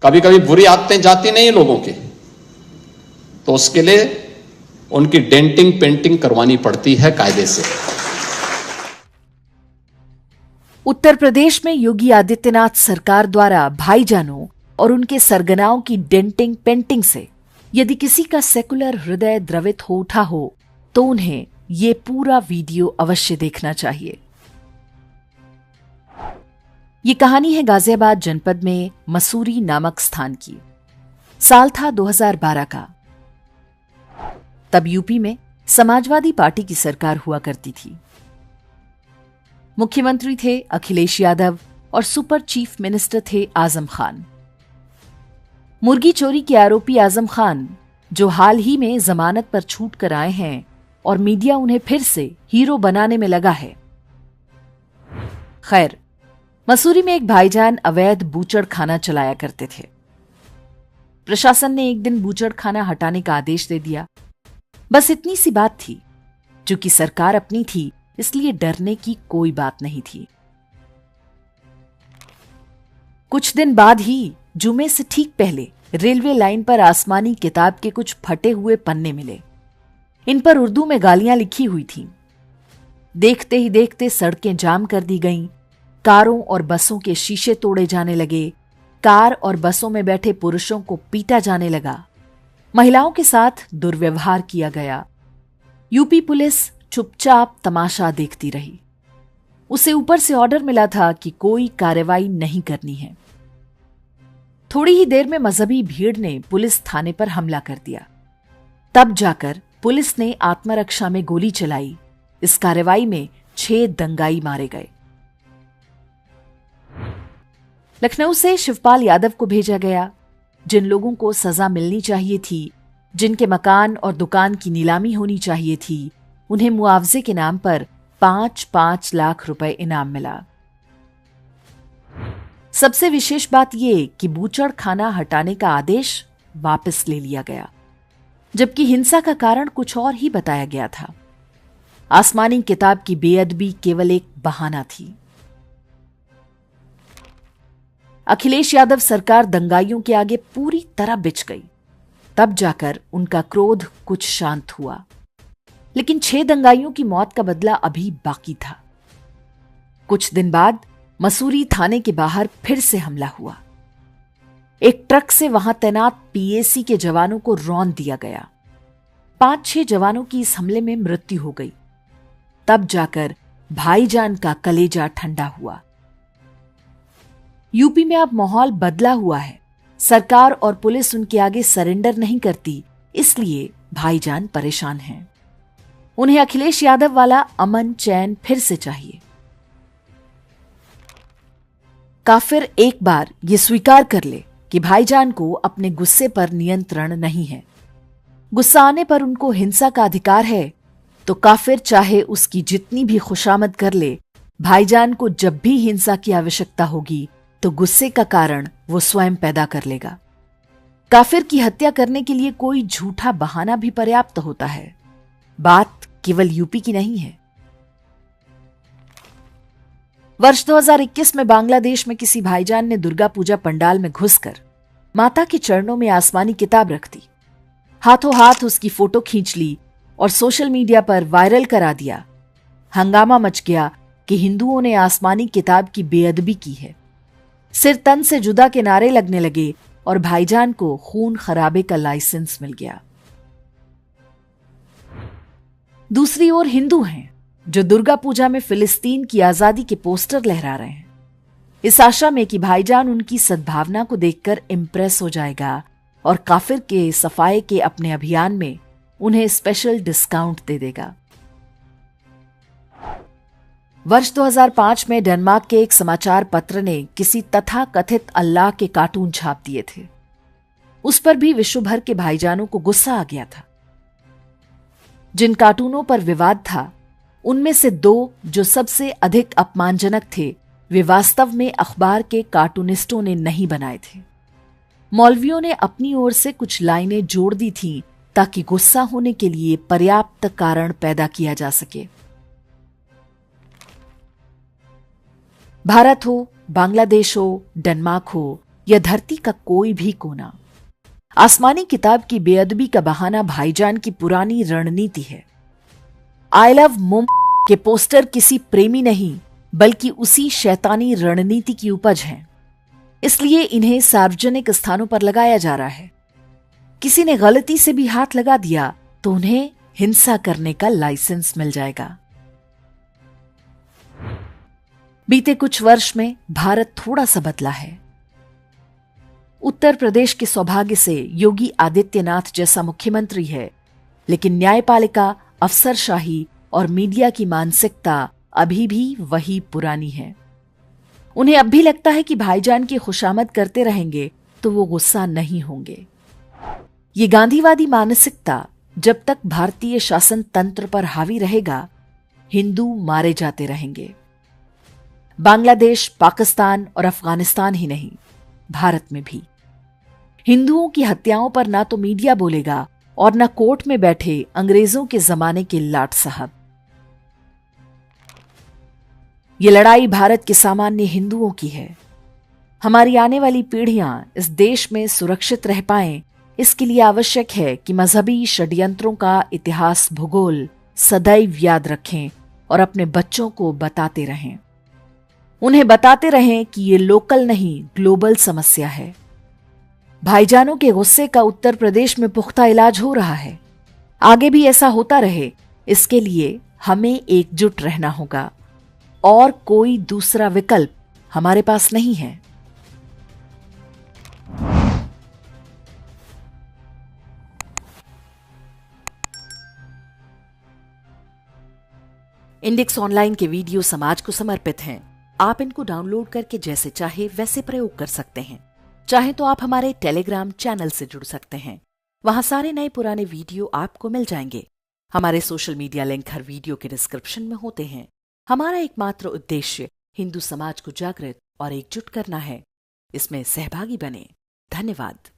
कभी कभी बुरी आदतें जाती नहीं लोगों की, तो उसके लिए उनकी डेंटिंग पेंटिंग करवानी पड़ती है कायदे से। उत्तर प्रदेश में योगी आदित्यनाथ सरकार द्वारा भाईजानों और उनके सरगनाओं की डेंटिंग पेंटिंग से यदि किसी का सेकुलर हृदय द्रवित हो उठा हो तो उन्हें ये पूरा वीडियो अवश्य देखना चाहिए। ये कहानी है गाजियाबाद जनपद में मसूरी नामक स्थान की। साल था 2012 का। तब यूपी में समाजवादी पार्टी की सरकार हुआ करती थी। मुख्यमंत्री थे अखिलेश यादव और सुपर चीफ मिनिस्टर थे आजम खान। मुर्गी चोरी के आरोपी आजम खान, जो हाल ही में जमानत पर छूट कर आए हैं और मीडिया उन्हें फिर से हीरो बनाने में लगा है। खैर, मसूरी में एक भाईजान अवैध बूचड़ खाना चलाया करते थे। प्रशासन ने एक दिन बूचड़ खाना हटाने का आदेश दे दिया। बस इतनी सी बात थी। चूंकि सरकार अपनी थी, इसलिए डरने की कोई बात नहीं थी। कुछ दिन बाद ही जुमे से ठीक पहले रेलवे लाइन पर आसमानी किताब के कुछ फटे हुए पन्ने मिले। इन पर उर्दू में गालियां लिखी हुई थीं। देखते ही देखते सड़कें जाम कर दी गईं। कारों और बसों के शीशे तोड़े जाने लगे। कार और बसों में बैठे पुरुषों को पीटा जाने लगा। महिलाओं के साथ दुर्व्यवहार किया गया। यूपी पुलिस चुपचाप तमाशा देखती रही। उसे ऊपर से ऑर्डर मिला था कि कोई कार्रवाई नहीं करनी है। थोड़ी ही देर में मजहबी भीड़ ने पुलिस थाने पर हमला कर दिया। तब जाकर पुलिस ने आत्मरक्षा में गोली चलाई। इस कार्रवाई में 6 दंगाई मारे गए। लखनऊ से शिवपाल यादव को भेजा गया। जिन लोगों को सजा मिलनी चाहिए थी, जिनके मकान और दुकान की नीलामी होनी चाहिए थी, उन्हें मुआवजे के नाम पर 5-5 लाख रुपए इनाम मिला। सबसे विशेष बात यह कि बूचड़ खाना हटाने का आदेश वापस ले लिया गया, जबकि हिंसा का कारण कुछ और ही बताया गया था। आसमानी किताब की बेअदबी केवल एक बहाना थी। अखिलेश यादव सरकार दंगाइयों के आगे पूरी तरह बिछ गई। तब जाकर उनका क्रोध कुछ शांत हुआ। लेकिन 6 दंगाइयों की मौत का बदला अभी बाकी था। कुछ दिन बाद मसूरी थाने के बाहर फिर से हमला हुआ। एक ट्रक से वहां तैनात पीएसी के जवानों को रौंद दिया गया। 5-6 जवानों की इस हमले में मृत्यु हो गई। तब जाकर भाईजान का कलेजा ठंडा हुआ। यूपी में अब माहौल बदला हुआ है। सरकार और पुलिस उनके आगे सरेंडर नहीं करती, इसलिए भाईजान परेशान हैं। उन्हें अखिलेश यादव वाला अमन चैन फिर से चाहिए। काफिर एक बार ये स्वीकार कर ले कि भाईजान को अपने गुस्से पर नियंत्रण नहीं है। गुस्सा आने पर उनको हिंसा का अधिकार है, तो काफिर चाहे उसकी जितनी भी खुशामद कर ले, भाईजान को जब भी हिंसा की आवश्यकता होगी तो गुस्से का कारण वो स्वयं पैदा कर लेगा। काफिर की हत्या करने के लिए कोई झूठा बहाना भी पर्याप्त होता है। बात केवल यूपी की नहीं है। वर्ष 2021 में बांग्लादेश में किसी भाईजान ने दुर्गा पूजा पंडाल में घुसकर माता के चरणों में आसमानी किताब रख दी। हाथों हाथ उसकी फोटो खींच ली और सोशल मीडिया पर वायरल करा दिया। हंगामा मच गया कि हिंदुओं ने आसमानी किताब की बेअदबी की है। सिर तन से जुदा के नारे लगने लगे और भाईजान को खून खराबे का लाइसेंस मिल गया। दूसरी ओर हिंदू हैं जो दुर्गा पूजा में फिलिस्तीन की आजादी के पोस्टर लहरा रहे हैं, इस आशा में कि भाईजान उनकी सद्भावना को देखकर इंप्रेस हो जाएगा और काफिर के सफाये के अपने अभियान में उन्हें स्पेशल डिस्काउंट दे देगा। वर्ष 2005 में डेनमार्क के एक समाचार पत्र ने किसी तथाकथित अल्लाह के कार्टून छाप दिए थे। उस पर भी विश्व भर के भाईजानों को गुस्सा आ गया था। जिन कार्टूनों पर विवाद था, उनमें से 2 जो सबसे अधिक अपमानजनक थे, वे वास्तव में अखबार के कार्टूनिस्टों ने नहीं बनाए थे। मौलवियों ने अपनी ओर से कुछ लाइनें जोड़ दी थीं ताकि गुस्सा होने के लिए पर्याप्त कारण पैदा किया जा सके। भारत हो, बांग्लादेश हो, डेनमार्क हो या धरती का कोई भी कोना। आसमानी किताब की बेअदबी का बहाना भाईजान की पुरानी रणनीति है। आई लव मुंबई के पोस्टर किसी प्रेमी नहीं बल्कि उसी शैतानी रणनीति की उपज हैं। इसलिए इन्हें सार्वजनिक स्थानों पर लगाया जा रहा है। किसी ने गलती से भी हाथ लगा दिया तो उन्हें हिंसा करने का लाइसेंस मिल जाएगा। बीते कुछ वर्ष में भारत थोड़ा सा बदला है। उत्तर प्रदेश के सौभाग्य से योगी आदित्यनाथ जैसा मुख्यमंत्री है, लेकिन न्यायपालिका, अफसरशाही और मीडिया की मानसिकता अभी भी वही पुरानी है। उन्हें अब भी लगता है कि भाईजान की खुशामद करते रहेंगे तो वो गुस्सा नहीं होंगे। ये गांधीवादी मानसिकता जब तक भारतीय शासन तंत्र पर हावी रहेगा, हिंदू मारे जाते रहेंगे। बांग्लादेश, पाकिस्तान और अफगानिस्तान ही नहीं, भारत में भी हिंदुओं की हत्याओं पर ना तो मीडिया बोलेगा और ना कोर्ट में बैठे अंग्रेजों के जमाने के लाट साहब। ये लड़ाई भारत के सामान्य हिंदुओं की है। हमारी आने वाली पीढ़ियां इस देश में सुरक्षित रह पाएं, इसके लिए आवश्यक है कि मजहबी षड्यंत्रों का इतिहास, भूगोल सदैव याद रखें और अपने बच्चों को बताते रहें। उन्हें बताते रहें कि ये लोकल नहीं, ग्लोबल समस्या है। भाईजानों के गुस्से का उत्तर प्रदेश में पुख्ता इलाज हो रहा है। आगे भी ऐसा होता रहे, इसके लिए हमें एकजुट रहना होगा और कोई दूसरा विकल्प हमारे पास नहीं है। इंडेक्स ऑनलाइन के वीडियो समाज को समर्पित हैं। आप इनको डाउनलोड करके जैसे चाहे वैसे प्रयोग कर सकते हैं। चाहे तो आप हमारे टेलीग्राम चैनल से जुड़ सकते हैं। वहां सारे नए पुराने वीडियो आपको मिल जाएंगे। हमारे सोशल मीडिया लिंक हर वीडियो के डिस्क्रिप्शन में होते हैं। हमारा एकमात्र उद्देश्य हिंदू समाज को जागृत और एकजुट करना है। इसमें सहभागी बने। धन्यवाद।